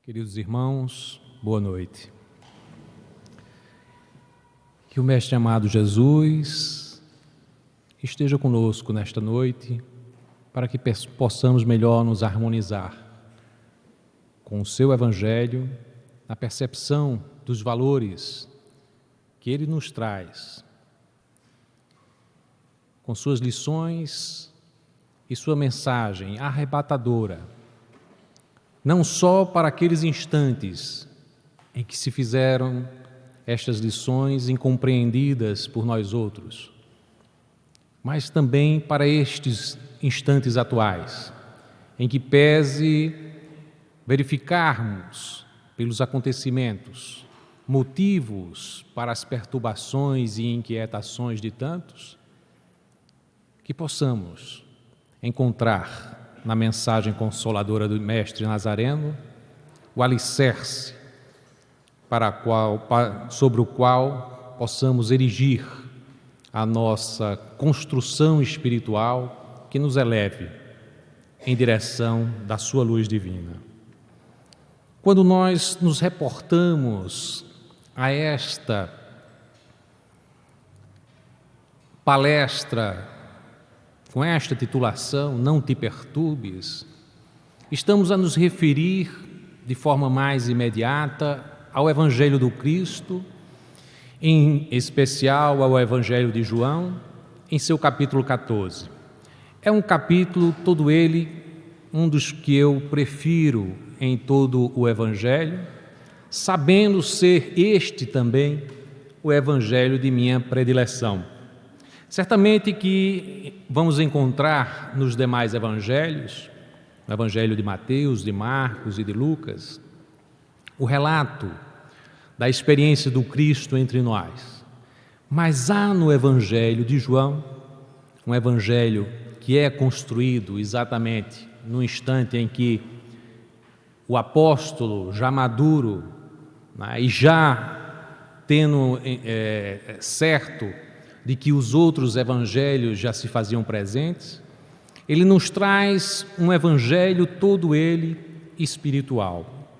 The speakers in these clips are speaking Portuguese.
Queridos irmãos, boa noite. Que o Mestre amado Jesus esteja conosco nesta noite, para que possamos melhor nos harmonizar com o seu Evangelho, na percepção dos valores que ele nos traz, com suas lições e sua mensagem arrebatadora, não só para aqueles instantes em que se fizeram estas lições incompreendidas por nós outros, mas também para estes instantes atuais, em que pese verificarmos pelos acontecimentos motivos para as perturbações e inquietações de tantos, que possamos encontrar na mensagem consoladora do Mestre Nazareno o alicerce sobre o qual possamos erigir a nossa construção espiritual que nos eleve em direção da sua luz divina. Quando nós nos reportamos a esta palestra com esta titulação, Não te perturbes, estamos a nos referir de forma mais imediata ao Evangelho do Cristo, em especial ao Evangelho de João, em seu capítulo 14. É um capítulo, todo ele, um dos que eu prefiro em todo o Evangelho, sabendo ser este também o Evangelho de minha predileção. Certamente que vamos encontrar nos demais evangelhos, no Evangelho de Mateus, de Marcos e de Lucas, o relato da experiência do Cristo entre nós. Mas há no Evangelho de João, um Evangelho que é construído exatamente no instante em que o apóstolo, já maduro, né, e já tendo certo de que os outros evangelhos já se faziam presentes, ele nos traz um evangelho todo ele espiritual.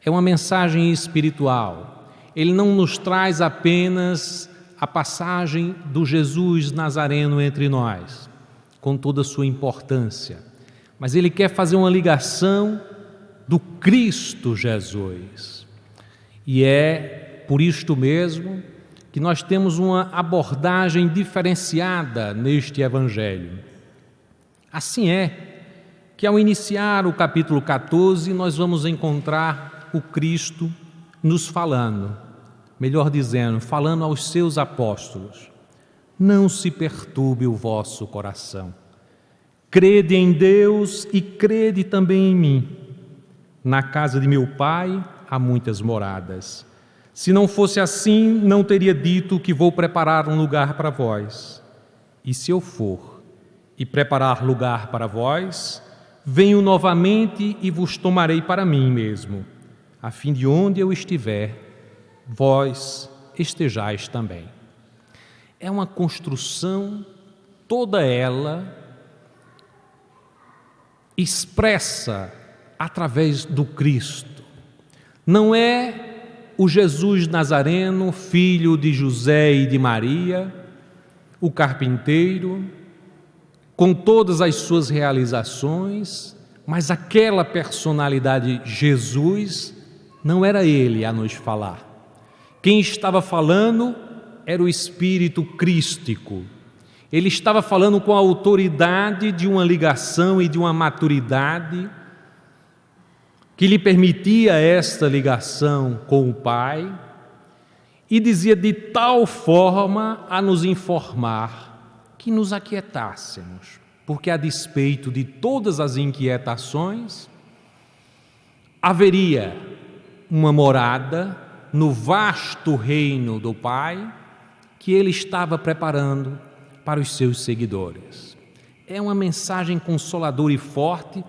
É uma mensagem espiritual. Ele não nos traz apenas a passagem do Jesus Nazareno entre nós, com toda a sua importância, mas ele quer fazer uma ligação do Cristo Jesus. E é por isto mesmo que nós temos uma abordagem diferenciada neste Evangelho. Assim é que, ao iniciar o capítulo 14, nós vamos encontrar o Cristo nos falando, melhor dizendo, falando aos seus apóstolos: não se perturbe o vosso coração, crede em Deus e crede também em mim. Na casa de meu Pai há muitas moradas. Se não fosse assim, não teria dito que vou preparar um lugar para vós. E se eu for e preparar lugar para vós, venho novamente e vos tomarei para mim mesmo, a fim de onde eu estiver, vós estejais também. É uma construção, toda ela expressa através do Cristo. Não é o Jesus Nazareno, filho de José e de Maria, o carpinteiro, com todas as suas realizações, mas aquela personalidade Jesus não era ele a nos falar. Quem estava falando era o Espírito Crístico. Ele estava falando com a autoridade de uma ligação e de uma maturidade que lhe permitia esta ligação com o Pai, e dizia de tal forma a nos informar que nos aquietássemos, porque a despeito de todas as inquietações, haveria uma morada no vasto reino do Pai que ele estava preparando para os seus seguidores. É uma mensagem consoladora e forte,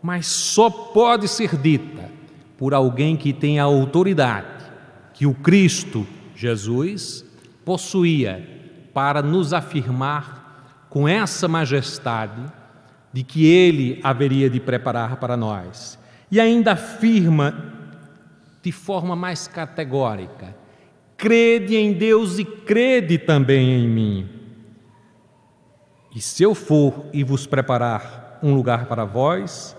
mas só pode ser dita por alguém que tem a autoridade que o Cristo Jesus possuía para nos afirmar com essa majestade de que ele haveria de preparar para nós. E ainda afirma de forma mais categórica: crede em Deus e crede também em mim. E se eu for e vos preparar um lugar para vós,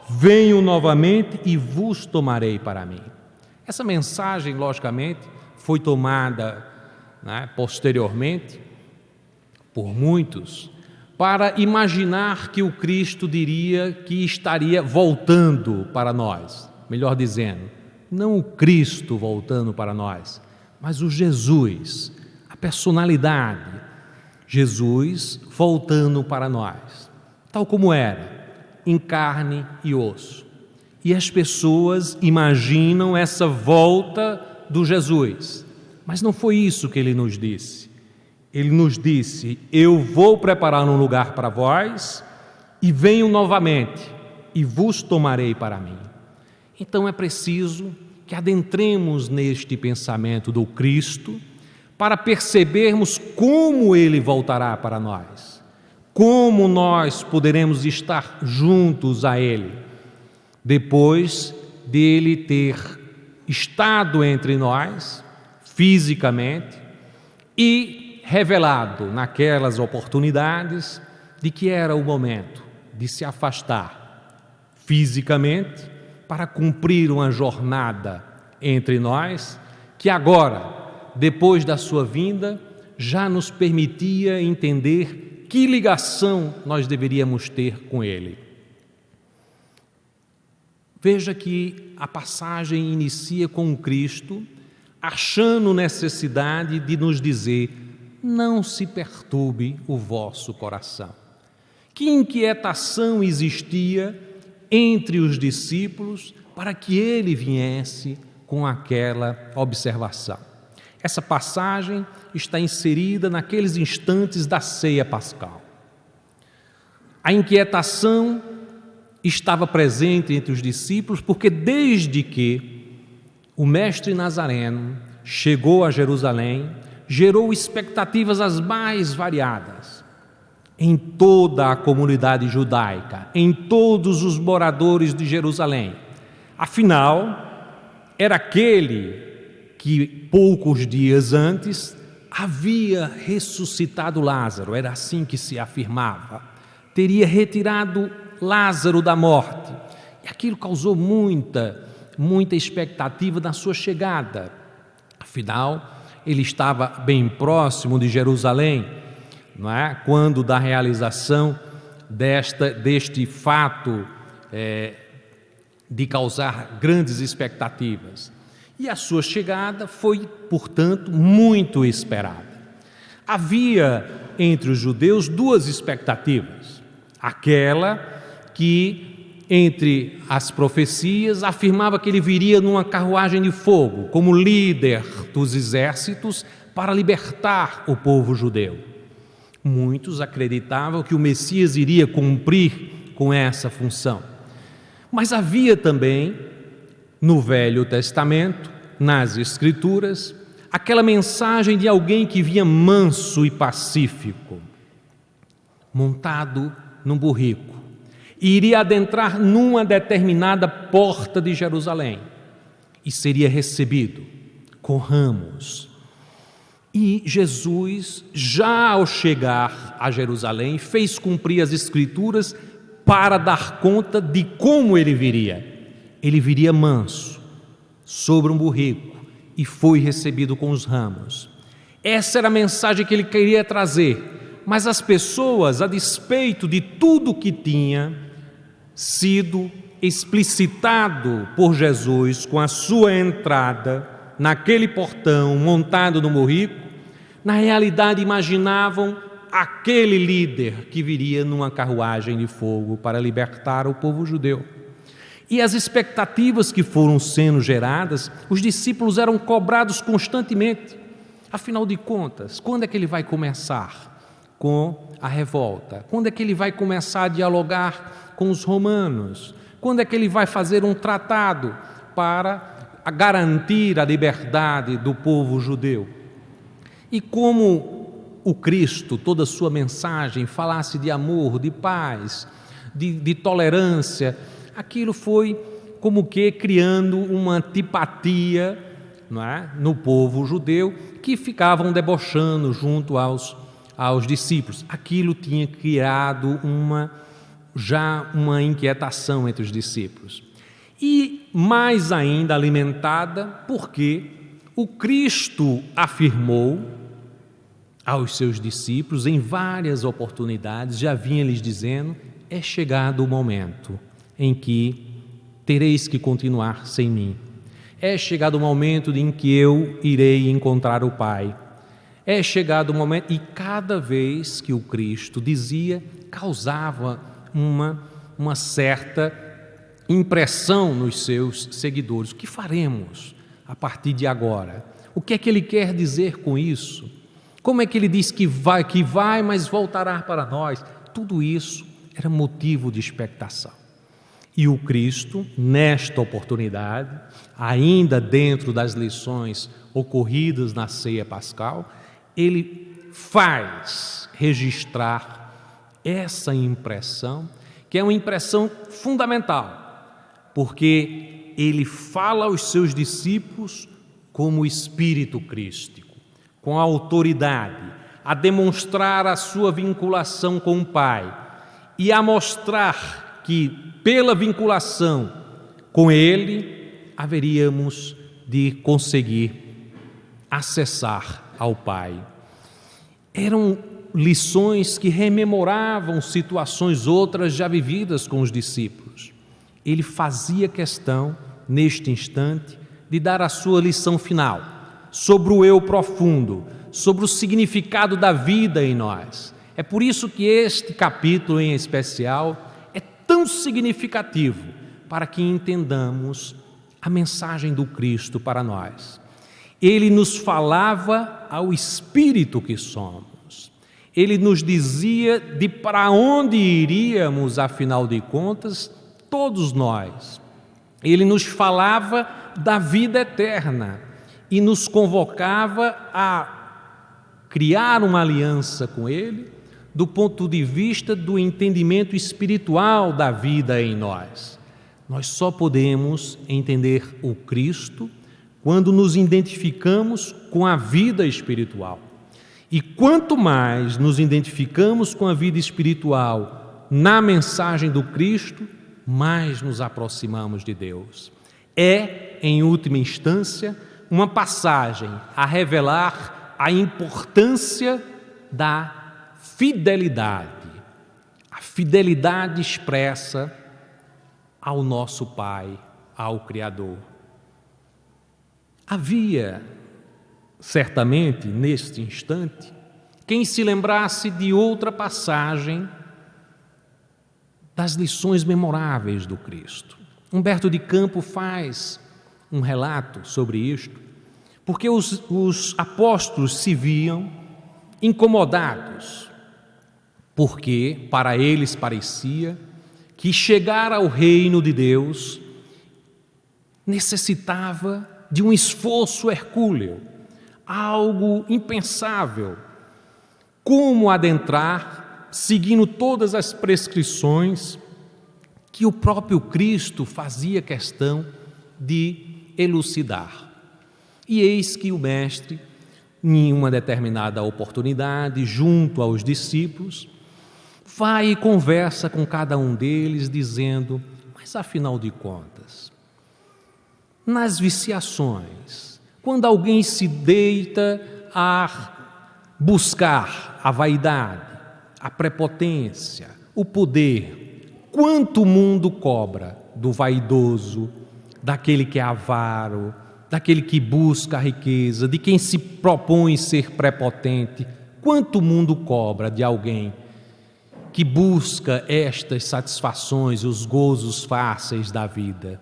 venho novamente e vos tomarei para mim. Essa mensagem, logicamente, foi tomada, posteriormente por muitos, para imaginar que o Cristo diria que estaria voltando para nós. Melhor dizendo, não o Cristo voltando para nós, mas o Jesus, a personalidade, Jesus voltando para nós, tal como era, em carne e osso. E as pessoas imaginam essa volta do Jesus, mas não foi isso que ele nos disse. Ele nos disse: eu vou preparar um lugar para vós e venho novamente e vos tomarei para mim. Então é preciso que adentremos neste pensamento do Cristo para percebermos como ele voltará para nós, como nós poderemos estar juntos a ele, depois dele ter estado entre nós, fisicamente, e revelado naquelas oportunidades de que era o momento de se afastar fisicamente para cumprir uma jornada entre nós, que agora, depois da sua vinda, já nos permitia entender que ligação nós deveríamos ter com ele. Veja que a passagem inicia com o Cristo achando necessidade de nos dizer: não se perturbe o vosso coração. Que inquietação existia entre os discípulos para que ele viesse com aquela observação. Essa passagem está inserida naqueles instantes da ceia pascal. A inquietação estava presente entre os discípulos porque desde que o mestre Nazareno chegou a Jerusalém, gerou expectativas as mais variadas em toda a comunidade judaica, em todos os moradores de Jerusalém. Afinal, era aquele que poucos dias antes havia ressuscitado Lázaro, era assim que se afirmava, teria retirado Lázaro da morte, e aquilo causou muita expectativa da sua chegada. Afinal, ele estava bem próximo de Jerusalém, não é? Quando da realização deste fato de causar grandes expectativas. E a sua chegada foi, portanto, muito esperada. Havia entre os judeus duas expectativas. Aquela que, entre as profecias, afirmava que ele viria numa carruagem de fogo, como líder dos exércitos, para libertar o povo judeu. Muitos acreditavam que o Messias iria cumprir com essa função. Mas havia também, no Velho Testamento, nas Escrituras, aquela mensagem de alguém que vinha manso e pacífico, montado num burrico, e iria adentrar numa determinada porta de Jerusalém e seria recebido com ramos. E Jesus, já ao chegar a Jerusalém, fez cumprir as Escrituras para dar conta de como ele viria. Ele viria manso, sobre um burrico, e foi recebido com os ramos. Essa era a mensagem que ele queria trazer, mas as pessoas, a despeito de tudo que tinha sido explicitado por Jesus com a sua entrada naquele portão montado no burrico, na realidade imaginavam aquele líder que viria numa carruagem de fogo para libertar o povo judeu. E as expectativas que foram sendo geradas, os discípulos eram cobrados constantemente. Afinal de contas, quando é que ele vai começar com a revolta? Quando é que ele vai começar a dialogar com os romanos? Quando é que ele vai fazer um tratado para garantir a liberdade do povo judeu? E como o Cristo, toda a sua mensagem, falasse de amor, de paz, de tolerância, aquilo foi como que criando uma antipatia, não é, no povo judeu, que ficavam debochando junto aos discípulos. Aquilo tinha criado já uma inquietação entre os discípulos. E mais ainda alimentada porque o Cristo afirmou aos seus discípulos em várias oportunidades, já vinha lhes dizendo: é chegado o momento em que tereis que continuar sem mim. É chegado o momento em que eu irei encontrar o Pai. É chegado o momento, e cada vez que o Cristo dizia, causava uma certa impressão nos seus seguidores. O que faremos a partir de agora? O que é que ele quer dizer com isso? Como é que ele diz que vai, mas voltará para nós? Tudo isso era motivo de expectação. E o Cristo, nesta oportunidade, ainda dentro das lições ocorridas na ceia pascal, ele faz registrar essa impressão, que é uma impressão fundamental, porque ele fala aos seus discípulos como Espírito crístico, com autoridade, a demonstrar a sua vinculação com o Pai e a mostrar que, pela vinculação com Ele, haveríamos de conseguir acessar ao Pai. Eram lições que rememoravam situações outras já vividas com os discípulos. Ele fazia questão, neste instante, de dar a sua lição final sobre o eu profundo, sobre o significado da vida em nós. É por isso que este capítulo em especial é tão significativo para que entendamos a mensagem do Cristo para nós. Ele nos falava ao Espírito que somos. Ele nos dizia de para onde iríamos, afinal de contas, todos nós. Ele nos falava da vida eterna e nos convocava a criar uma aliança com Ele do ponto de vista do entendimento espiritual da vida em nós. Nós só podemos entender o Cristo quando nos identificamos com a vida espiritual. E quanto mais nos identificamos com a vida espiritual na mensagem do Cristo, mais nos aproximamos de Deus. É, em última instância, uma passagem a revelar a importância da fidelidade. A fidelidade expressa ao nosso Pai, ao Criador. Havia, certamente, neste instante, quem se lembrasse de outra passagem das lições memoráveis do Cristo. Humberto de Campos faz um relato sobre isto, porque os apóstolos se viam incomodados, porque para eles parecia que chegar ao reino de Deus necessitava de um esforço hercúleo, algo impensável. Como adentrar, seguindo todas as prescrições que o próprio Cristo fazia questão de elucidar. E eis que o Mestre, em uma determinada oportunidade, junto aos discípulos, vai e conversa com cada um deles, dizendo: mas afinal de contas, nas viciações, quando alguém se deita a buscar a vaidade, a prepotência, o poder, quanto o mundo cobra do vaidoso, daquele que é avaro, daquele que busca a riqueza, de quem se propõe ser prepotente, quanto o mundo cobra de alguém que busca estas satisfações, os gozos fáceis da vida.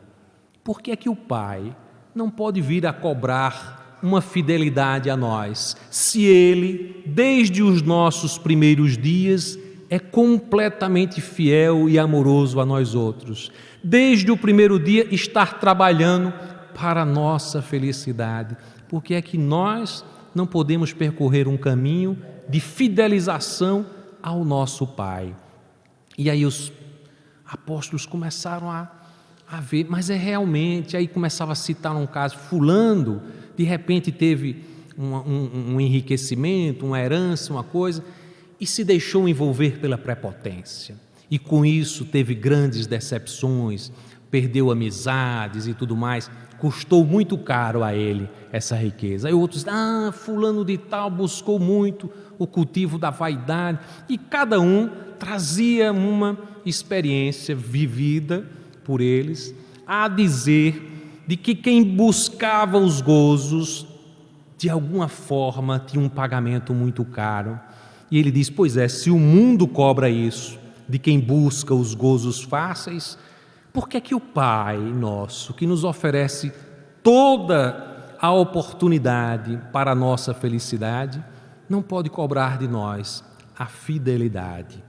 Por que é que o Pai não pode vir a cobrar uma fidelidade a nós, se Ele, desde os nossos primeiros dias, é completamente fiel e amoroso a nós outros? Desde o primeiro dia estar trabalhando para a nossa felicidade. Por que é que nós não podemos percorrer um caminho de fidelização ao nosso Pai? E aí os apóstolos começaram a a ver, mas é realmente, aí começava a citar um caso, fulano, de repente teve um enriquecimento, uma herança, uma coisa, e se deixou envolver pela prepotência, e com isso teve grandes decepções, perdeu amizades e tudo mais, custou muito caro a ele essa riqueza. Aí outros, fulano de tal buscou muito o cultivo da vaidade, e cada um trazia uma experiência vivida por eles, a dizer de que quem buscava os gozos, de alguma forma, tinha um pagamento muito caro. E ele diz, pois é, se o mundo cobra isso, de quem busca os gozos fáceis, por que é que o Pai nosso, que nos oferece toda a oportunidade para a nossa felicidade, não pode cobrar de nós a fidelidade?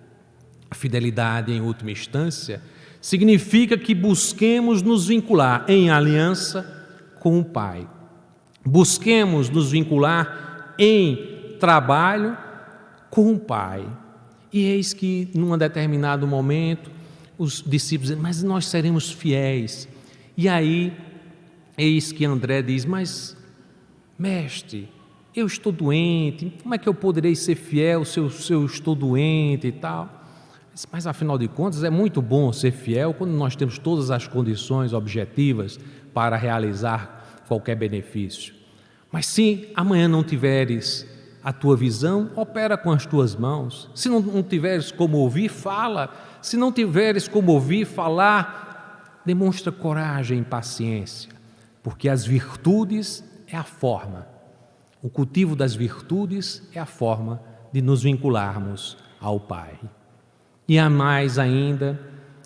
A fidelidade, em última instância, significa que busquemos nos vincular em aliança com o Pai. Busquemos nos vincular em trabalho com o Pai. E eis que, num determinado momento, os discípulos dizem, mas nós seremos fiéis. E aí, eis que André diz, mas, mestre, eu estou doente, como é que eu poderei ser fiel se eu estou doente e tal? Mas, afinal de contas, é muito bom ser fiel quando nós temos todas as condições objetivas para realizar qualquer benefício. Mas se amanhã não tiveres a tua visão, opera com as tuas mãos. Se não tiveres como ouvir, fala. Se não tiveres como ouvir, falar, demonstra coragem e paciência, porque as virtudes é a forma. O cultivo das virtudes é a forma de nos vincularmos ao Pai. E há mais ainda,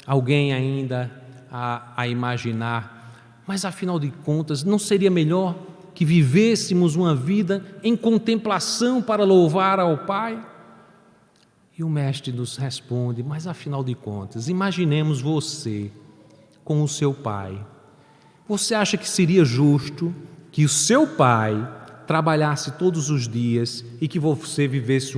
alguém ainda a imaginar, mas afinal de contas, não seria melhor que vivêssemos uma vida em contemplação para louvar ao Pai? E o Mestre nos responde, mas afinal de contas, imaginemos você com o seu Pai. Você acha que seria justo que o seu Pai trabalhasse todos os dias e que você vivesse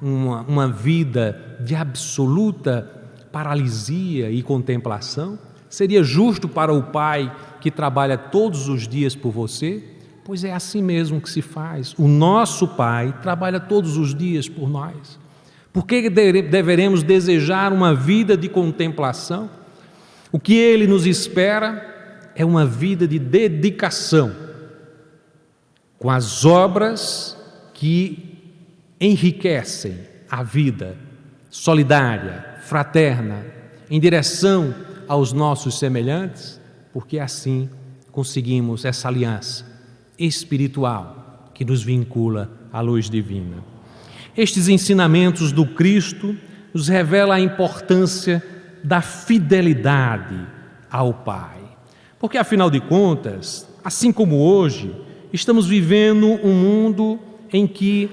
uma vida de absoluta paralisia e contemplação? Seria justo para o Pai que trabalha todos os dias por você? Pois é assim mesmo que se faz. O nosso Pai trabalha todos os dias por nós. Por que deveremos desejar uma vida de contemplação? O que Ele nos espera é uma vida de dedicação com as obras que enriquecem a vida solidária, fraterna, em direção aos nossos semelhantes, porque assim conseguimos essa aliança espiritual que nos vincula à luz divina. Estes ensinamentos do Cristo nos revelam a importância da fidelidade ao Pai, porque afinal de contas, assim como hoje, estamos vivendo um mundo em que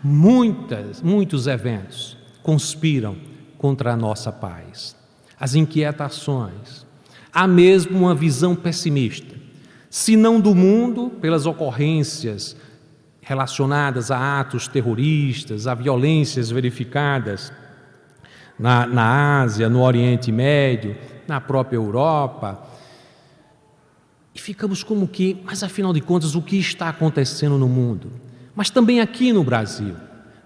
muitos eventos conspiram contra a nossa paz, as inquietações, há mesmo uma visão pessimista, se não do mundo, pelas ocorrências relacionadas a atos terroristas, a violências verificadas na Ásia, no Oriente Médio, na própria Europa, e ficamos como que, mas afinal de contas, o que está acontecendo no mundo? Mas também aqui no Brasil,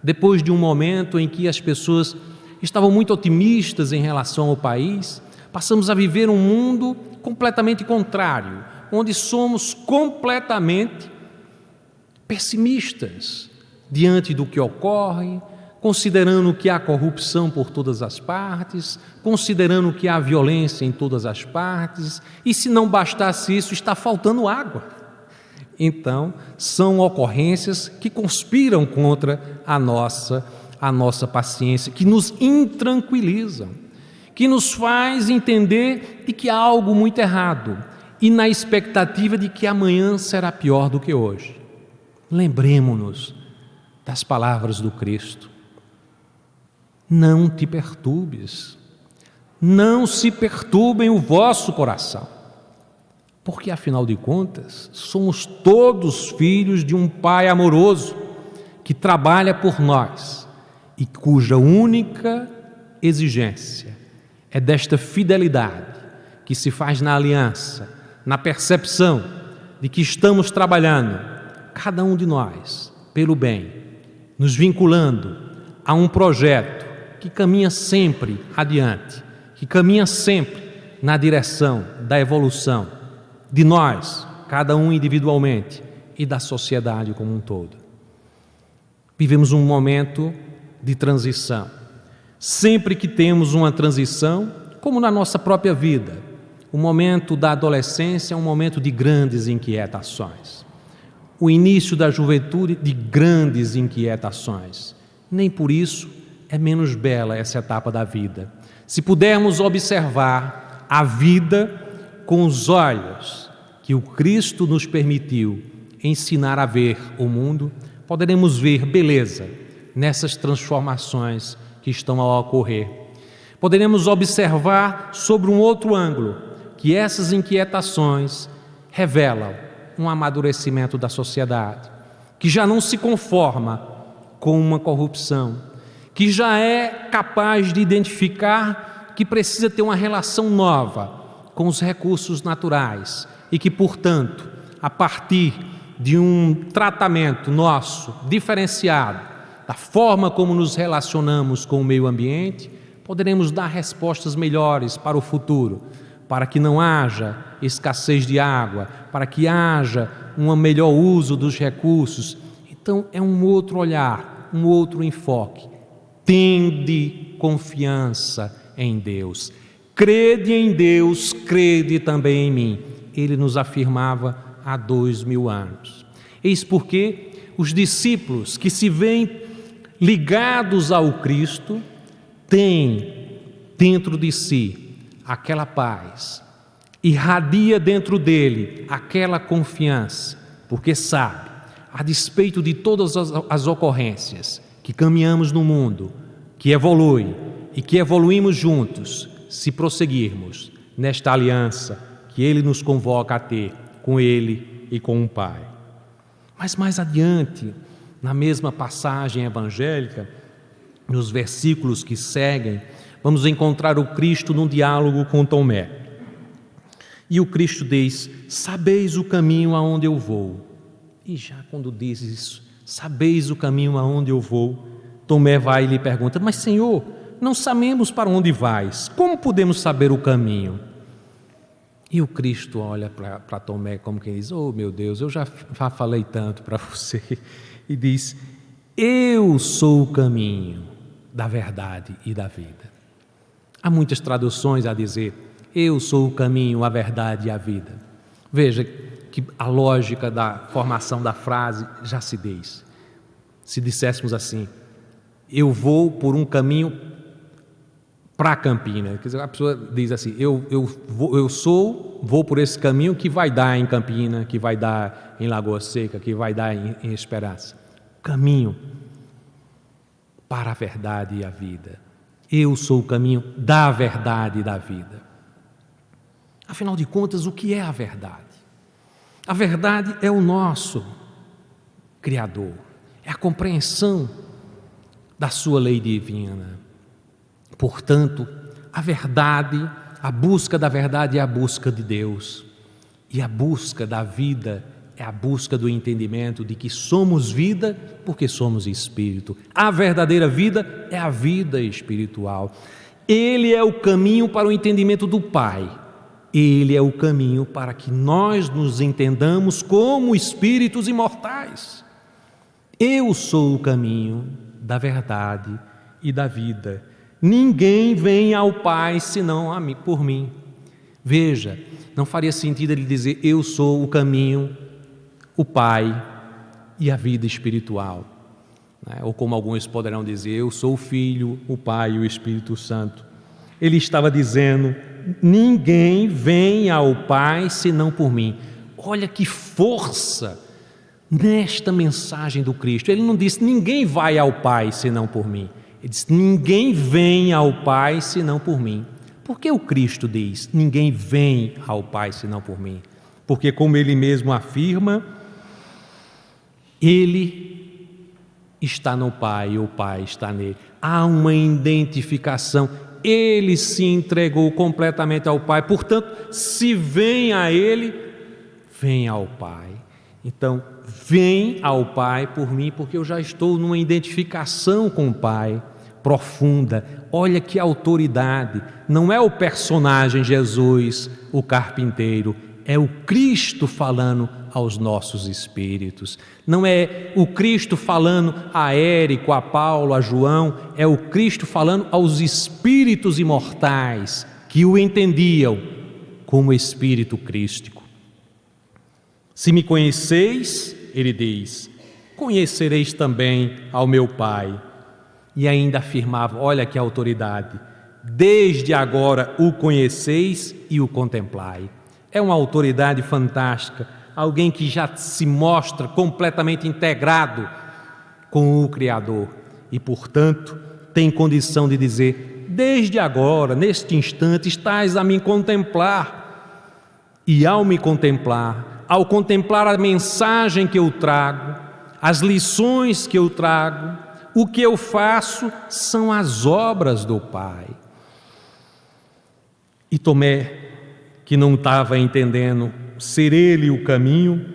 depois de um momento em que as pessoas estavam muito otimistas em relação ao país, passamos a viver um mundo completamente contrário, onde somos completamente pessimistas diante do que ocorre, considerando que há corrupção por todas as partes, considerando que há violência em todas as partes, e se não bastasse isso, está faltando água. Então, são ocorrências que conspiram contra a nossa paciência, que nos intranquilizam, que nos faz entender de que há algo muito errado, e na expectativa de que amanhã será pior do que hoje. Lembremo-nos das palavras do Cristo. Não te perturbes, não se perturbem o vosso coração, porque afinal de contas, somos todos filhos de um Pai amoroso, que trabalha por nós e cuja única exigência é desta fidelidade que se faz na aliança, na percepção de que estamos trabalhando, cada um de nós, pelo bem, nos vinculando a um projeto que caminha sempre adiante, que caminha sempre na direção da evolução de nós, cada um individualmente, e da sociedade como um todo. Vivemos um momento de transição. Sempre que temos uma transição, como na nossa própria vida, o momento da adolescência é um momento de grandes inquietações. O início da juventude, de grandes inquietações. Nem por isso é menos bela essa etapa da vida. Se pudermos observar a vida com os olhos que o Cristo nos permitiu ensinar a ver o mundo, poderemos ver beleza nessas transformações que estão a ocorrer. Poderemos observar sobre um outro ângulo que essas inquietações revelam um amadurecimento da sociedade, que já não se conforma com uma corrupção, que já é capaz de identificar que precisa ter uma relação nova com os recursos naturais e que, portanto, a partir de um tratamento nosso diferenciado, da forma como nos relacionamos com o meio ambiente, poderemos dar respostas melhores para o futuro, para que não haja escassez de água, para que haja um melhor uso dos recursos. Então é um outro olhar, um outro enfoque. Tende confiança em Deus. Crede em Deus, crede também em mim. Ele nos afirmava há 2000 anos. Eis porque os discípulos que se veem ligados ao Cristo têm dentro de si aquela paz, irradia dentro dele aquela confiança, porque sabe, a despeito de todas as ocorrências que caminhamos no mundo, que evolui e que evoluímos juntos, se prosseguirmos nesta aliança que ele nos convoca a ter com ele e com o Pai. Mas mais adiante, na mesma passagem evangélica, nos versículos que seguem, vamos encontrar o Cristo num diálogo com Tomé. E o Cristo diz: sabeis o caminho aonde eu vou. E já quando diz isso, sabeis o caminho aonde eu vou, Tomé vai e lhe pergunta: mas Senhor, não sabemos para onde vais, como podemos saber o caminho? E o Cristo olha para Tomé como quem diz: oh meu Deus, eu já falei tanto para você, e diz: eu sou o caminho da verdade e da vida. Há muitas traduções a dizer: eu sou o caminho, a verdade e a vida. Veja que a lógica da formação da frase já se diz. Se disséssemos assim: eu vou por um caminho para Campina, quer dizer, a pessoa diz assim: eu vou por esse caminho que vai dar em Campina, que vai dar em Lagoa Seca, que vai dar em Esperança. Caminho para a verdade e a vida. Eu sou o caminho da verdade e da vida. Afinal de contas, o que é a verdade? A verdade é o nosso Criador, é a compreensão da sua lei divina. Portanto, a verdade, a busca da verdade é a busca de Deus. E a busca da vida é a busca do entendimento de que somos vida porque somos espírito. A verdadeira vida é a vida espiritual. Ele é o caminho para o entendimento do Pai. Ele é o caminho para que nós nos entendamos como espíritos imortais. Eu sou o caminho da verdade e da vida. Ninguém vem ao Pai senão por mim. Veja, não faria sentido ele dizer: eu sou o caminho, o Pai e a vida espiritual, né? Ou como alguns poderão dizer: eu sou o Filho, o Pai e o Espírito Santo. Ele estava dizendo: ninguém vem ao Pai senão por mim. Olha que força nesta mensagem do Cristo. Ele não disse: ninguém vai ao Pai senão por mim. Ele disse: ninguém vem ao Pai senão por mim. Por que o Cristo diz: ninguém vem ao Pai senão por mim? Porque, como ele mesmo afirma, ele está no Pai e o Pai está nele. Há uma identificação. Ele se entregou completamente ao Pai. Portanto, se vem a Ele, vem ao Pai. Então, vem ao Pai por mim, porque eu já estou numa identificação com o Pai profunda. Olha que autoridade. Não é o personagem Jesus, o carpinteiro, é o Cristo falando aos nossos espíritos. Não é o Cristo falando a Érico, a Paulo, a João, é o Cristo falando aos espíritos imortais que o entendiam como espírito crístico. Se me conheceis, ele diz, conhecereis também ao meu Pai. E ainda afirmava, olha que autoridade, desde agora o conheceis e o contemplai. É uma autoridade fantástica, alguém que já se mostra completamente integrado com o Criador e, portanto, tem condição de dizer, desde agora, neste instante, estás a me contemplar. E ao me contemplar, ao contemplar a mensagem que eu trago, as lições que eu trago, o que eu faço são as obras do Pai. E Tomé, que não estava entendendo ser ele o caminho,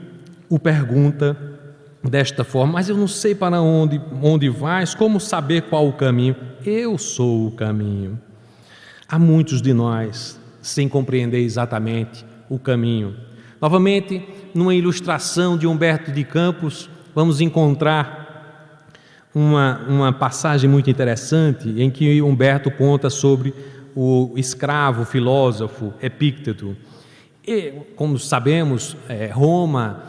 o pergunta desta forma, mas eu não sei para onde vais, como saber qual o caminho? Eu sou o caminho. Há muitos de nós sem compreender exatamente o caminho. Novamente, numa ilustração de Humberto de Campos, vamos encontrar uma passagem muito interessante em que Humberto conta sobre o escravo filósofo Epícteto. E, como sabemos, Roma,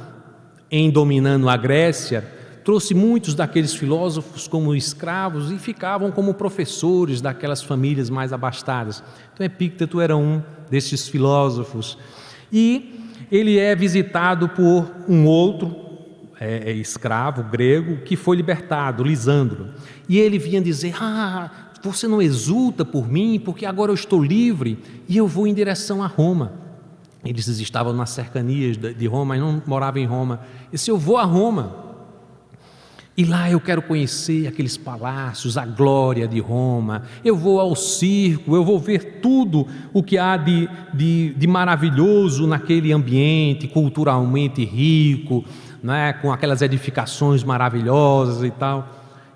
em dominando a Grécia, trouxe muitos daqueles filósofos como escravos e ficavam como professores daquelas famílias mais abastadas. Então Epícteto era um desses filósofos. E ele é visitado por um outro escravo grego que foi libertado, Lisandro. E ele vinha dizer, você não exulta por mim, porque agora eu estou livre e eu vou em direção a Roma. Eles estavam nas cercanias de Roma, mas não moravam em Roma. E disse, eu vou a Roma, e lá eu quero conhecer aqueles palácios, a glória de Roma, eu vou ao circo, eu vou ver tudo o que há de maravilhoso naquele ambiente, culturalmente rico, né, com aquelas edificações maravilhosas e tal.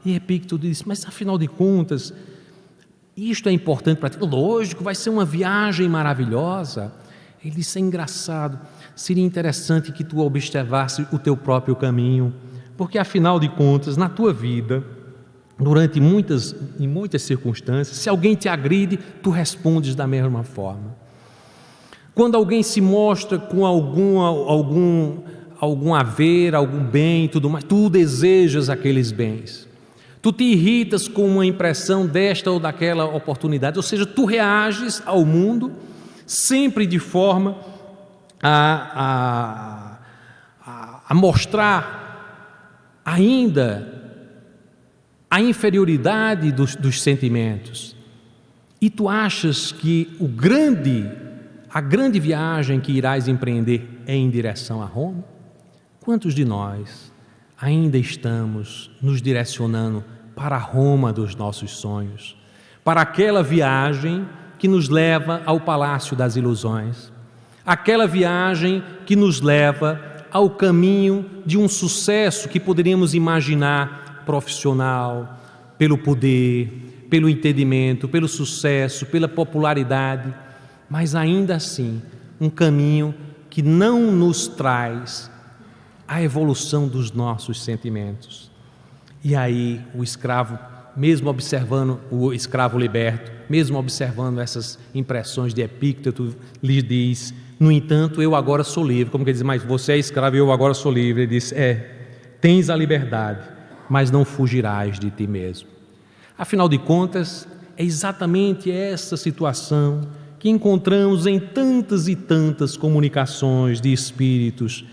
E Epícteto disse, mas afinal de contas, isto é importante para ti? Lógico, vai ser uma viagem maravilhosa. Ele disse, é engraçado, seria interessante que tu observasse o teu próprio caminho, porque afinal de contas, na tua vida, em muitas circunstâncias, se alguém te agride, tu respondes da mesma forma. Quando alguém se mostra com algum haver, algum bem e tudo mais, tu desejas aqueles bens. Tu te irritas com uma impressão desta ou daquela oportunidade, ou seja, tu reages ao mundo sempre de forma a mostrar ainda a inferioridade dos sentimentos. E tu achas que a grande viagem que irás empreender é em direção a Roma? Quantos de nós ainda estamos nos direcionando para a Roma dos nossos sonhos, para aquela viagem que nos leva ao Palácio das Ilusões, aquela viagem que nos leva ao caminho de um sucesso que poderíamos imaginar profissional, pelo poder, pelo entendimento, pelo sucesso, pela popularidade, mas ainda assim um caminho que não nos traz a evolução dos nossos sentimentos. E aí o escravo, mesmo observando o escravo liberto, mesmo observando essas impressões de Epícteto, lhe diz, no entanto, eu agora sou livre. Como que ele diz, mas você é escravo e eu agora sou livre. Ele diz, tens a liberdade, mas não fugirás de ti mesmo. Afinal de contas, é exatamente essa situação que encontramos em tantas e tantas comunicações de espíritos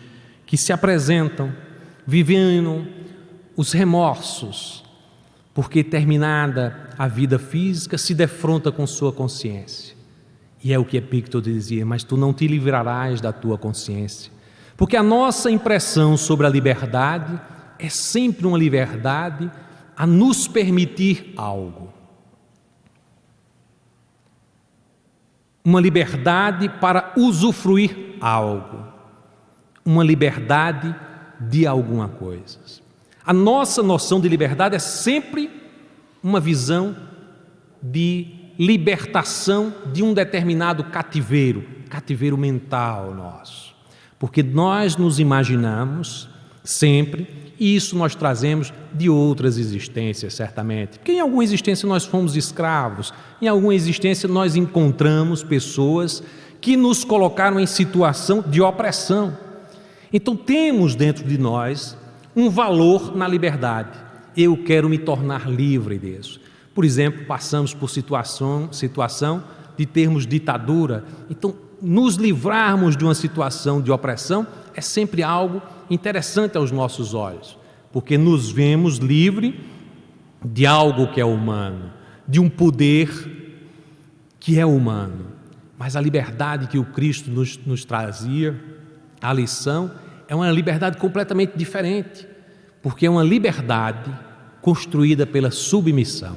que se apresentam, vivendo os remorsos, porque terminada a vida física se defronta com sua consciência. E é o que Epícteto dizia, mas tu não te livrarás da tua consciência, porque a nossa impressão sobre a liberdade é sempre uma liberdade a nos permitir algo. uma liberdade para usufruir algo, uma liberdade de alguma coisa. A nossa noção de liberdade é sempre uma visão de libertação de um determinado cativeiro mental nosso, porque nós nos imaginamos sempre, e isso nós trazemos de outras existências, certamente, porque em alguma existência nós fomos escravos, em alguma existência nós encontramos pessoas que nos colocaram em situação de opressão. Então temos dentro de nós um valor na liberdade. Eu quero me tornar livre disso. Por exemplo, passamos por situação de termos ditadura. Então, nos livrarmos de uma situação de opressão é sempre algo interessante aos nossos olhos, porque nos vemos livre de algo que é humano, de um poder que é humano. Mas a liberdade que o Cristo nos trazia, a lição, é uma liberdade completamente diferente, porque é uma liberdade construída pela submissão.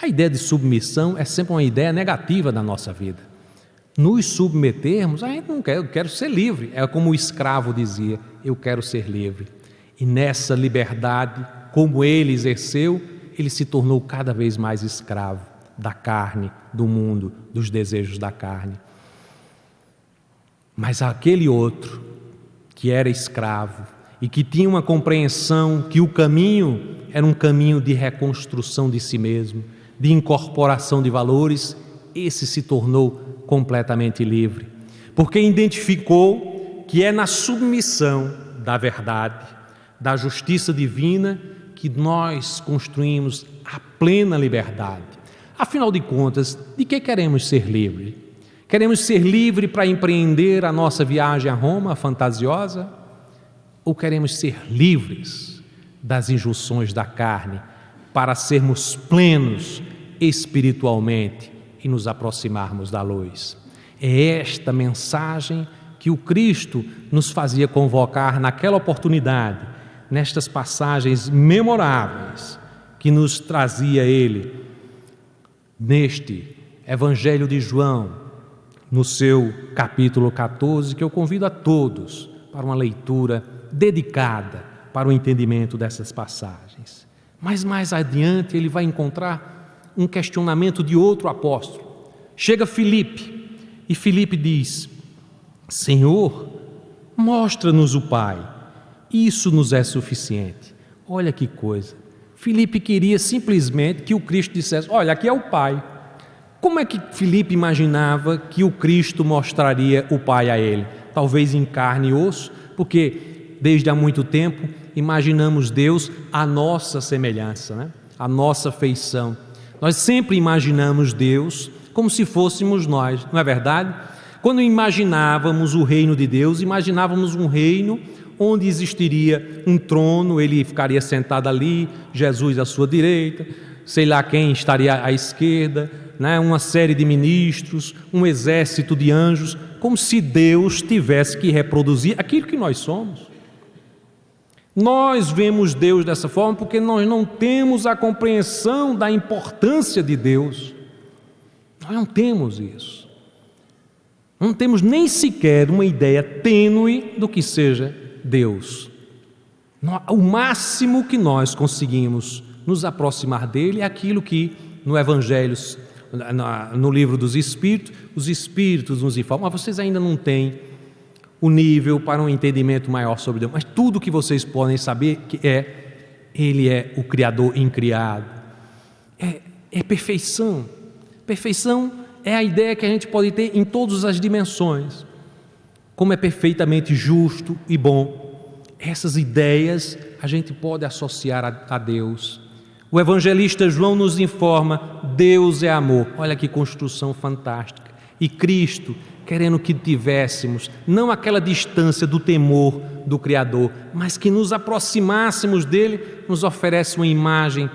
A ideia de submissão é sempre uma ideia negativa na nossa vida. Nos submetermos, a gente não quer, eu quero ser livre. É como o escravo dizia, eu quero ser livre. E nessa liberdade, como ele exerceu, ele se tornou cada vez mais escravo da carne, do mundo, dos desejos da carne. Mas aquele outro, que era escravo e que tinha uma compreensão que o caminho era um caminho de reconstrução de si mesmo, de incorporação de valores, esse se tornou completamente livre, porque identificou que é na submissão da verdade, da justiça divina, que nós construímos a plena liberdade. Afinal de contas, de que queremos ser livres? Queremos ser livres para empreender a nossa viagem a Roma fantasiosa? Ou queremos ser livres das injunções da carne para sermos plenos espiritualmente e nos aproximarmos da luz? É esta mensagem que o Cristo nos fazia convocar naquela oportunidade, nestas passagens memoráveis que nos trazia Ele, neste Evangelho de João, no seu capítulo 14, que eu convido a todos para uma leitura dedicada para o entendimento dessas passagens. Mas mais adiante ele vai encontrar um questionamento de outro apóstolo. Chega Filipe, e Filipe diz: Senhor, mostra-nos o Pai, isso nos é suficiente. Olha que coisa, Filipe queria simplesmente que o Cristo dissesse: olha, aqui é o Pai. Como é que Filipe imaginava que o Cristo mostraria o Pai a ele? Talvez em carne e osso, porque desde há muito tempo imaginamos Deus à nossa semelhança, né? À nossa feição. Nós sempre imaginamos Deus como se fôssemos nós, não é verdade? Quando imaginávamos o reino de Deus, imaginávamos um reino onde existiria um trono, ele ficaria sentado ali, Jesus à sua direita, sei lá quem estaria à esquerda, né? Uma série de ministros, um exército de anjos, como se Deus tivesse que reproduzir aquilo que nós somos. Nós vemos Deus dessa forma porque nós não temos a compreensão da importância de Deus. Nós não temos isso. Não temos nem sequer uma ideia tênue do que seja Deus. O máximo que nós conseguimos nos aproximar dele é aquilo que no Evangelho, no livro dos Espíritos, os Espíritos nos informam: mas vocês ainda não têm o nível para um entendimento maior sobre Deus. Mas tudo que vocês podem saber que Ele é o Criador incriado. É perfeição. Perfeição é a ideia que a gente pode ter em todas as dimensões. Como é perfeitamente justo e bom. Essas ideias a gente pode associar a Deus. O evangelista João nos informa: Deus é amor. Olha que construção fantástica. E Cristo, querendo que tivéssemos não aquela distância do temor do Criador, mas que nos aproximássemos dele, nos oferece uma imagem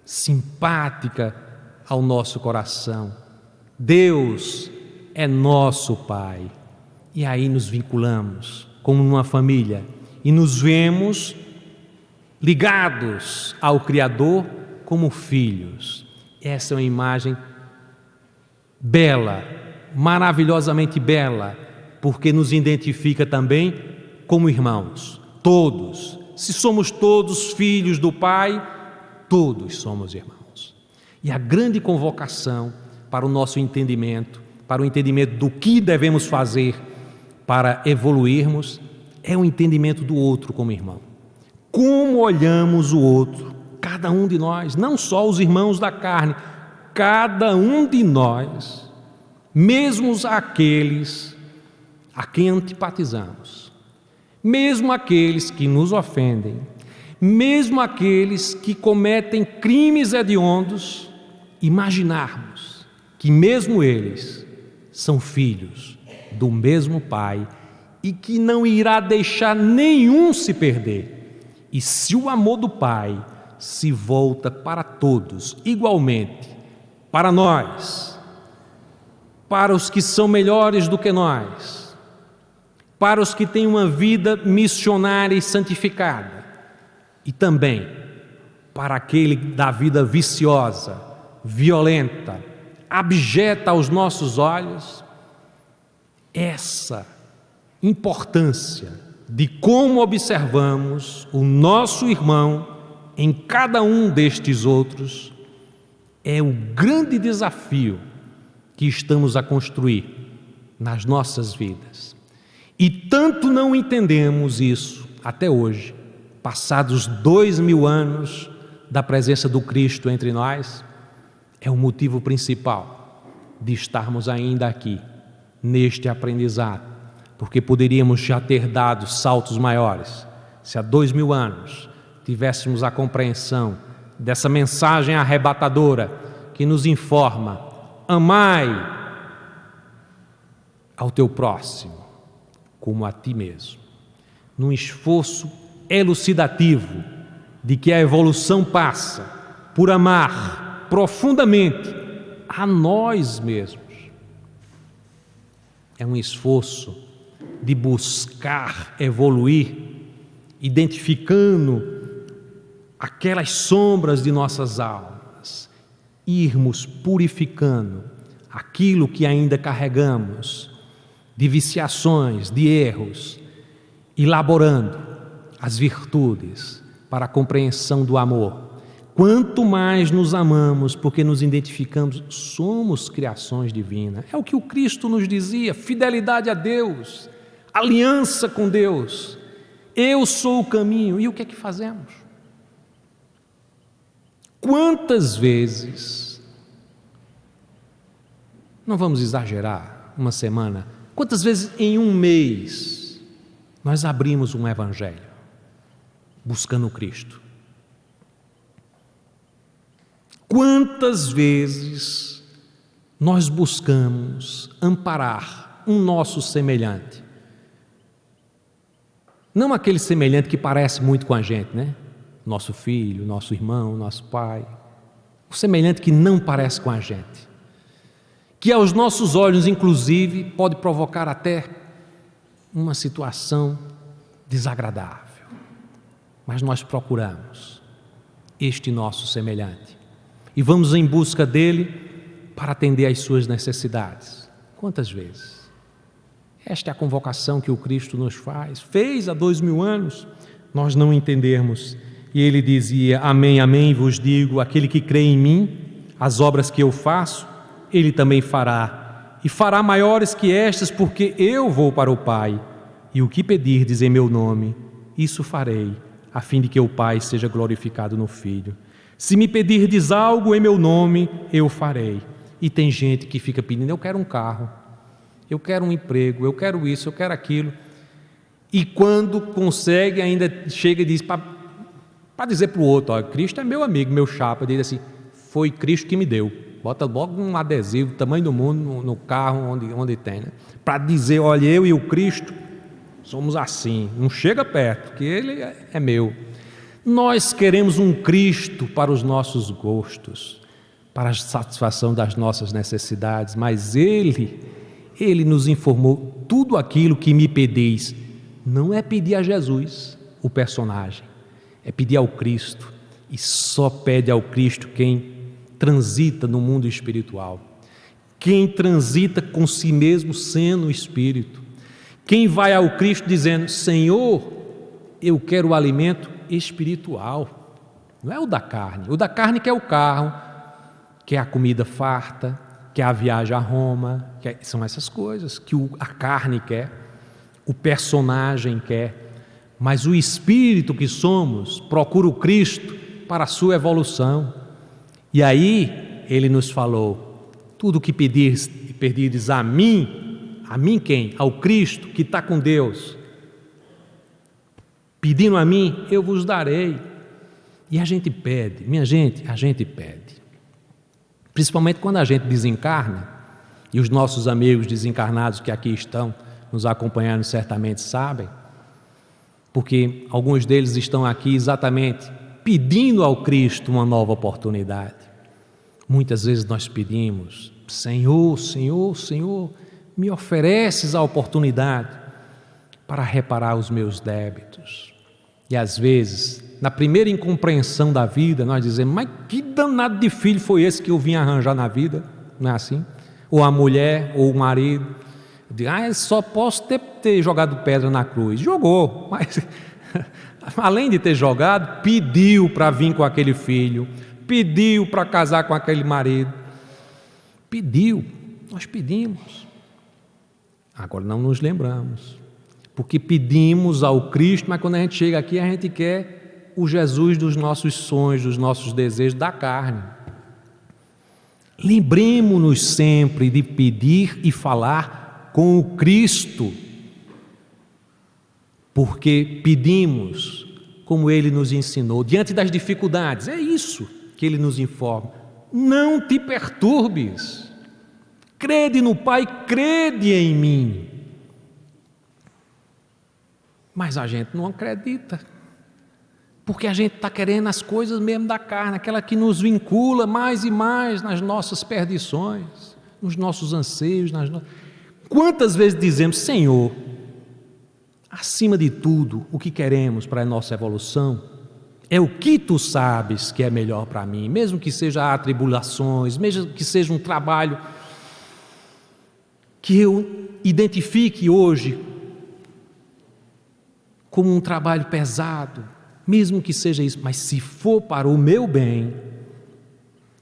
simpática ao nosso coração. Deus é nosso Pai. E aí nos vinculamos como numa família e nos vemos ligados ao Criador como filhos. Essa é uma imagem bela, maravilhosamente bela, porque nos identifica também como irmãos, todos. Se somos todos filhos do Pai, todos somos irmãos. E a grande convocação para o nosso entendimento, para o entendimento do que devemos fazer para evoluirmos, é o entendimento do outro como irmão. Como olhamos o outro, cada um de nós, não só os irmãos da carne, cada um de nós, mesmo aqueles a quem antipatizamos, mesmo aqueles que nos ofendem, mesmo aqueles que cometem crimes hediondos, imaginarmos que mesmo eles são filhos do mesmo Pai e que não irá deixar nenhum se perder. E se o amor do Pai se volta para todos igualmente, para nós, para os que são melhores do que nós, para os que têm uma vida missionária e santificada, e também para aquele da vida viciosa, violenta, abjeta aos nossos olhos, essa importância de como observamos o nosso irmão em cada um destes outros é o grande desafio que estamos a construir nas nossas vidas. E tanto não entendemos isso até hoje, passados 2000 anos da presença do Cristo entre nós, é o motivo principal de estarmos ainda aqui, neste aprendizado, porque poderíamos já ter dado saltos maiores, se há 2000 anos tivéssemos a compreensão dessa mensagem arrebatadora que nos informa: amai ao teu próximo como a ti mesmo, num esforço elucidativo de que a evolução passa por amar profundamente a nós mesmos. É um esforço de buscar evoluir, identificando aquelas sombras de nossas almas, irmos purificando aquilo que ainda carregamos de viciações, de erros, elaborando as virtudes para a compreensão do amor. Quanto mais nos amamos, porque nos identificamos, somos criações divinas. É o que o Cristo nos dizia: fidelidade a Deus, aliança com Deus. Eu sou o caminho. E o que é que fazemos? Quantas vezes, não vamos exagerar, uma semana, quantas vezes em um mês nós abrimos um evangelho buscando Cristo? Quantas vezes nós buscamos amparar um nosso semelhante? Não aquele semelhante que parece muito com a gente, né? Nosso filho, nosso irmão, nosso pai. O semelhante que não parece com a gente, que aos nossos olhos, inclusive, pode provocar até uma situação desagradável. Mas nós procuramos este nosso semelhante e vamos em busca dele para atender às suas necessidades. Quantas vezes? Esta é a convocação que o Cristo nos fez há 2000 anos, nós não entendermos. E ele dizia: amém, amém, vos digo, aquele que crê em mim, as obras que eu faço, ele também fará, e fará maiores que estas, porque eu vou para o Pai, e o que pedirdes em meu nome, isso farei, a fim de que o Pai seja glorificado no Filho. Se me pedirdes algo em meu nome, eu farei. E tem gente que fica pedindo: eu quero um carro, eu quero um emprego, eu quero isso, eu quero aquilo, e quando consegue ainda chega e diz para dizer para o outro: ó, Cristo é meu amigo, meu chapa, diz assim: foi Cristo que me deu. Bota logo um adesivo, tamanho do mundo, no carro onde tem, né? Para dizer: olha, eu e o Cristo somos assim, não chega perto, que ele é meu. Nós queremos um Cristo para os nossos gostos, para a satisfação das nossas necessidades, mas Ele nos informou: tudo aquilo que me pedeis. Não é pedir a Jesus, o personagem, é pedir ao Cristo, e só pede ao Cristo quem transita no mundo espiritual. quem transita com si mesmo sendo espírito, quem vai ao Cristo dizendo: Senhor, eu quero o alimento espiritual, não é o da carne. O da carne quer o carro, quer a comida farta, quer a viagem a Roma, são essas coisas que a carne quer, o personagem quer. Mas o espírito que somos procura o Cristo para a sua evolução. E aí ele nos falou: tudo que pedirdes a mim quem? Ao Cristo que está com Deus, pedindo a mim, eu vos darei. E a gente pede, minha gente, a gente pede. Principalmente quando a gente desencarna, e os nossos amigos desencarnados que aqui estão nos acompanhando certamente sabem, porque alguns deles estão aqui exatamente pedindo ao Cristo uma nova oportunidade. Muitas vezes nós pedimos: Senhor, Senhor, Senhor, me ofereces a oportunidade para reparar os meus débitos. E às vezes, na primeira incompreensão da vida, nós dizemos: mas que danado de filho foi esse que eu vim arranjar na vida? Não é assim? Ou a mulher, ou o marido, diz: só posso ter jogado pedra na cruz. Jogou, mas além de ter jogado, pediu para vir com aquele filho, pediu para casar com aquele marido, pediu, nós pedimos. Agora não nos lembramos, porque pedimos ao Cristo, mas quando a gente chega aqui, a gente quer o Jesus dos nossos sonhos, dos nossos desejos da carne. Lembremos-nos sempre de pedir e falar com o Cristo, porque pedimos como Ele nos ensinou, diante das dificuldades. É isso que Ele nos informa: não te perturbes, crede no Pai, crede em mim. Mas a gente não acredita, porque a gente está querendo as coisas mesmo da carne, aquela que nos vincula mais e mais nas nossas perdições, nos nossos anseios. Quantas vezes dizemos: Senhor, acima de tudo, o que queremos para a nossa evolução é o que Tu sabes que é melhor para mim, mesmo que seja atribulações, mesmo que seja um trabalho que eu identifique hoje como um trabalho pesado, mesmo que seja isso, mas se for para o meu bem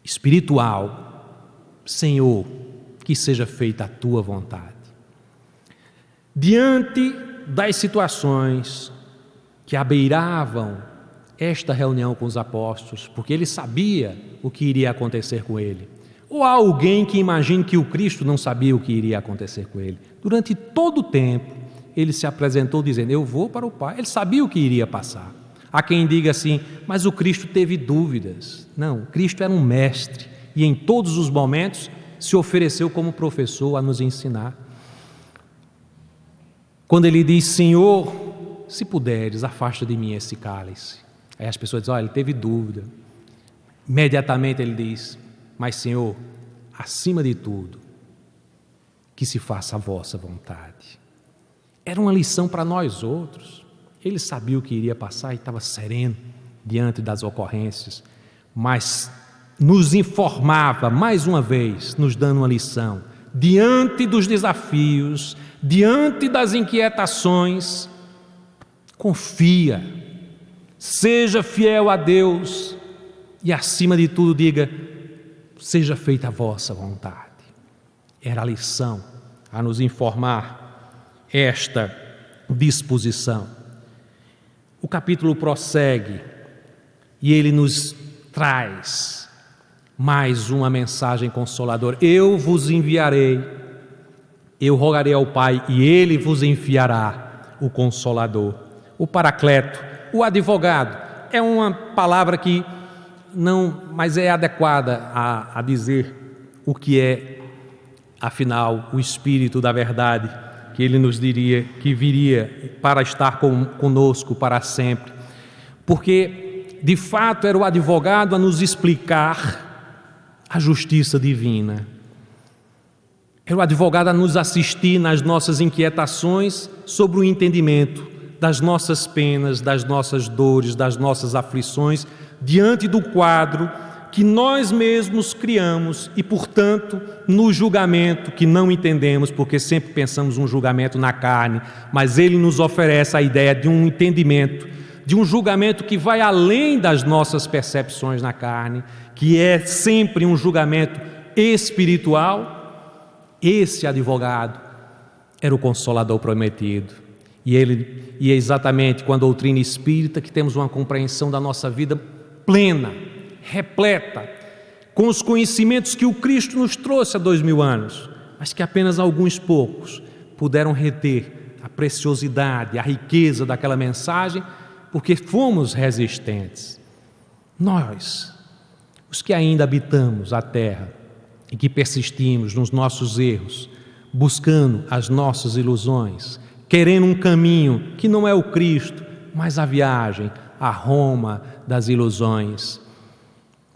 espiritual, Senhor, que seja feita a Tua vontade. Diante das situações que abeiravam esta reunião com os apóstolos, porque ele sabia o que iria acontecer com ele, ou há alguém que imagine que o Cristo não sabia o que iria acontecer com ele? Durante todo o tempo, ele se apresentou dizendo: eu vou para o Pai. Ele sabia o que iria passar. Há quem diga assim: mas o Cristo teve dúvidas. Não, Cristo era um mestre e em todos os momentos se ofereceu como professor a nos ensinar. Quando ele diz: Senhor, se puderes, afasta de mim esse cálice. Aí as pessoas dizem: olha, ele teve dúvida. Imediatamente ele diz: mas Senhor, acima de tudo, que se faça a vossa vontade. Era uma lição para nós outros. Ele sabia o que iria passar e estava sereno diante das ocorrências, mas nos informava mais uma vez, nos dando uma lição: diante dos desafios, diante das inquietações, confia, seja fiel a Deus e, acima de tudo, diga: seja feita a vossa vontade. Era a lição a nos informar esta disposição. O capítulo prossegue e ele nos traz mais uma mensagem consoladora: eu vos enviarei, eu rogarei ao Pai e Ele vos enviará o Consolador, o Paracleto, o advogado. É uma palavra que não, mas é adequada a dizer o que é, afinal, o Espírito da verdade, que Ele nos diria que viria para estar conosco para sempre. Porque, de fato, era o advogado a nos explicar a justiça divina. Era o advogado a nos assistir nas nossas inquietações sobre o entendimento das nossas penas, das nossas dores, das nossas aflições, diante do quadro que nós mesmos criamos e, portanto, no julgamento que não entendemos, porque sempre pensamos um julgamento na carne, mas ele nos oferece a ideia de um entendimento, de um julgamento que vai além das nossas percepções na carne, que é sempre um julgamento espiritual. Esse advogado era o Consolador prometido. E é exatamente com a doutrina espírita que temos uma compreensão da nossa vida plena, repleta, com os conhecimentos que o Cristo nos trouxe há 2000 anos, mas que apenas alguns poucos puderam reter a preciosidade, a riqueza daquela mensagem, porque fomos resistentes. Nós, os que ainda habitamos a terra e que persistimos nos nossos erros, buscando as nossas ilusões, querendo um caminho que não é o Cristo, mas a viagem a Roma das ilusões.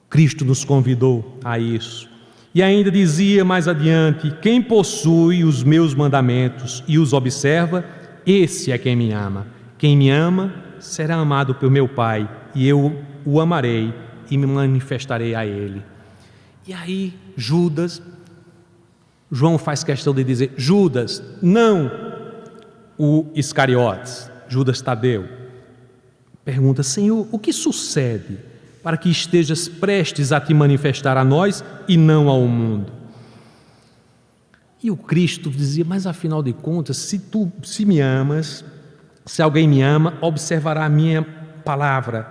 Cristo nos convidou a isso. E ainda dizia mais adiante: quem possui os meus mandamentos e os observa, esse é quem me ama. Quem me ama será amado pelo meu Pai, e eu o amarei e me manifestarei a ele. E aí João faz questão de dizer, Judas, não o Iscariotes, Judas Tadeu, pergunta: Senhor, o que sucede para que estejas prestes a te manifestar a nós e não ao mundo? E o Cristo dizia: mas afinal de contas, se me amas, se alguém me ama, observará a minha palavra,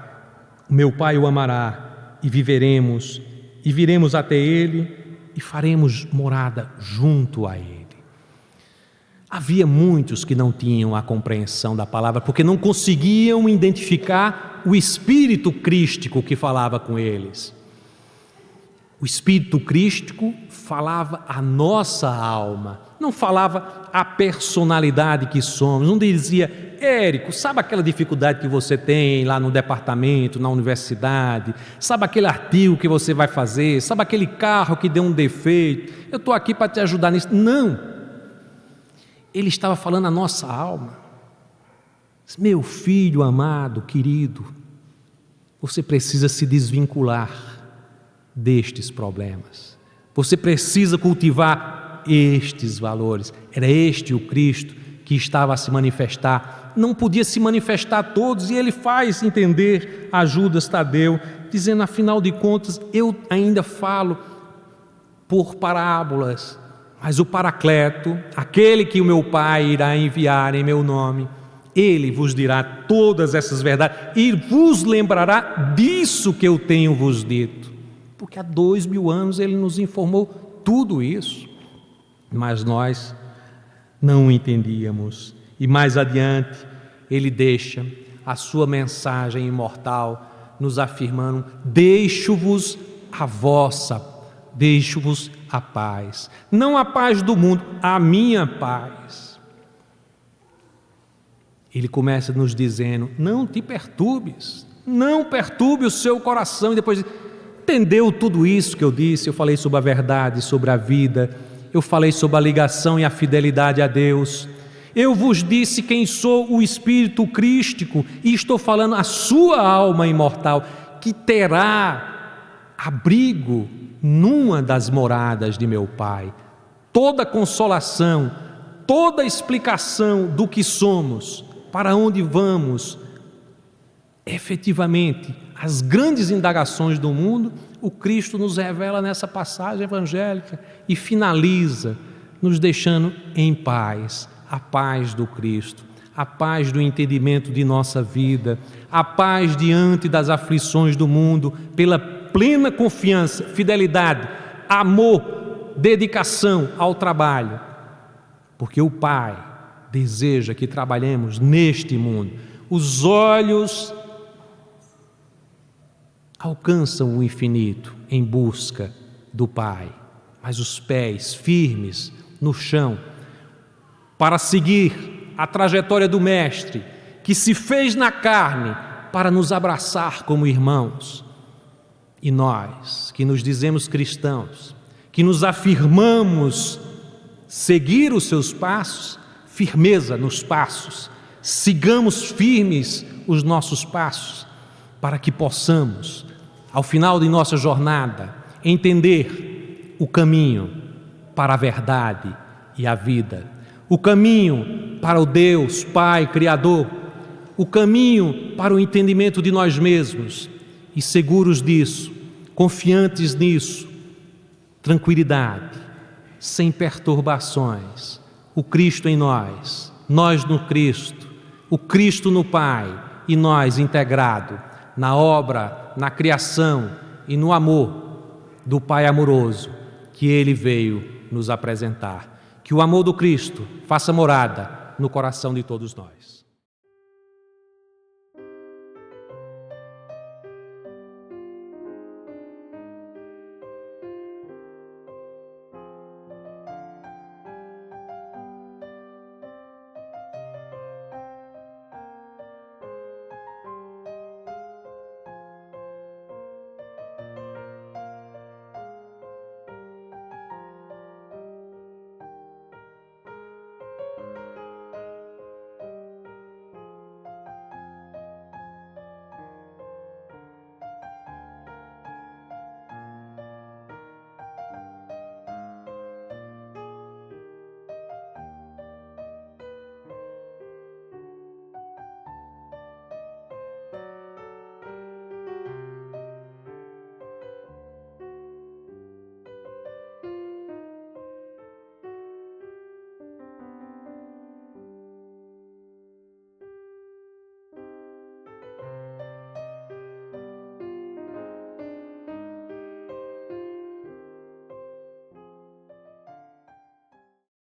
o meu Pai o amará, e viveremos, e viremos até ele, e faremos morada junto a ele. Havia muitos que não tinham a compreensão da palavra, porque não conseguiam identificar o Espírito Crístico que falava com eles. O Espírito Crístico falava a nossa alma, não falava a personalidade que somos, não dizia: Érico, sabe aquela dificuldade que você tem lá no departamento, na universidade? Sabe aquele artigo que você vai fazer? Sabe aquele carro que deu um defeito? Eu estou aqui para te ajudar nisso. Não! Ele estava falando a nossa alma. Meu filho amado, querido, você precisa se desvincular destes problemas. Você precisa cultivar estes valores. Era este o Cristo que estava a se manifestar. Não podia se manifestar a todos, e ele faz entender a Judas Tadeu, dizendo: afinal de contas, eu ainda falo por parábolas, mas o Paracleto, aquele que o meu Pai irá enviar em meu nome, ele vos dirá todas essas verdades e vos lembrará disso que eu tenho vos dito. Porque há 2000 anos ele nos informou tudo isso, mas nós não entendíamos. E mais adiante ele deixa a sua mensagem imortal, nos afirmando: deixo-vos a paz, não a paz do mundo, a minha paz. Ele começa nos dizendo: não te perturbes, não perturbe o seu coração. E depois entendeu tudo isso que eu disse. Eu falei sobre a verdade, sobre a vida, eu falei sobre a ligação e a fidelidade a Deus. Eu vos disse quem sou, o Espírito Crístico, e estou falando a sua alma imortal, que terá abrigo numa das moradas de meu Pai. Toda consolação, toda explicação do que somos, para onde vamos, efetivamente, as grandes indagações do mundo, o Cristo nos revela nessa passagem evangélica e finaliza nos deixando em paz, a paz do Cristo, a paz do entendimento de nossa vida, a paz diante das aflições do mundo, pela plena confiança, fidelidade, amor, dedicação ao trabalho, porque o Pai deseja que trabalhemos neste mundo. Os olhos alcançam o infinito em busca do Pai, mas os pés firmes no chão para seguir a trajetória do Mestre, que se fez na carne para nos abraçar como irmãos. E nós, que nos dizemos cristãos, que nos afirmamos seguir os seus passos, firmeza nos passos, sigamos firmes os nossos passos, para que possamos ao final de nossa jornada, entender o caminho para a verdade e a vida, o caminho para o Deus Pai Criador, o caminho para o entendimento de nós mesmos e seguros disso, confiantes nisso, tranquilidade, sem perturbações, o Cristo em nós, nós no Cristo, o Cristo no Pai e nós integrado na obra, na criação e no amor do Pai amoroso que Ele veio nos apresentar. Que o amor do Cristo faça morada no coração de todos nós.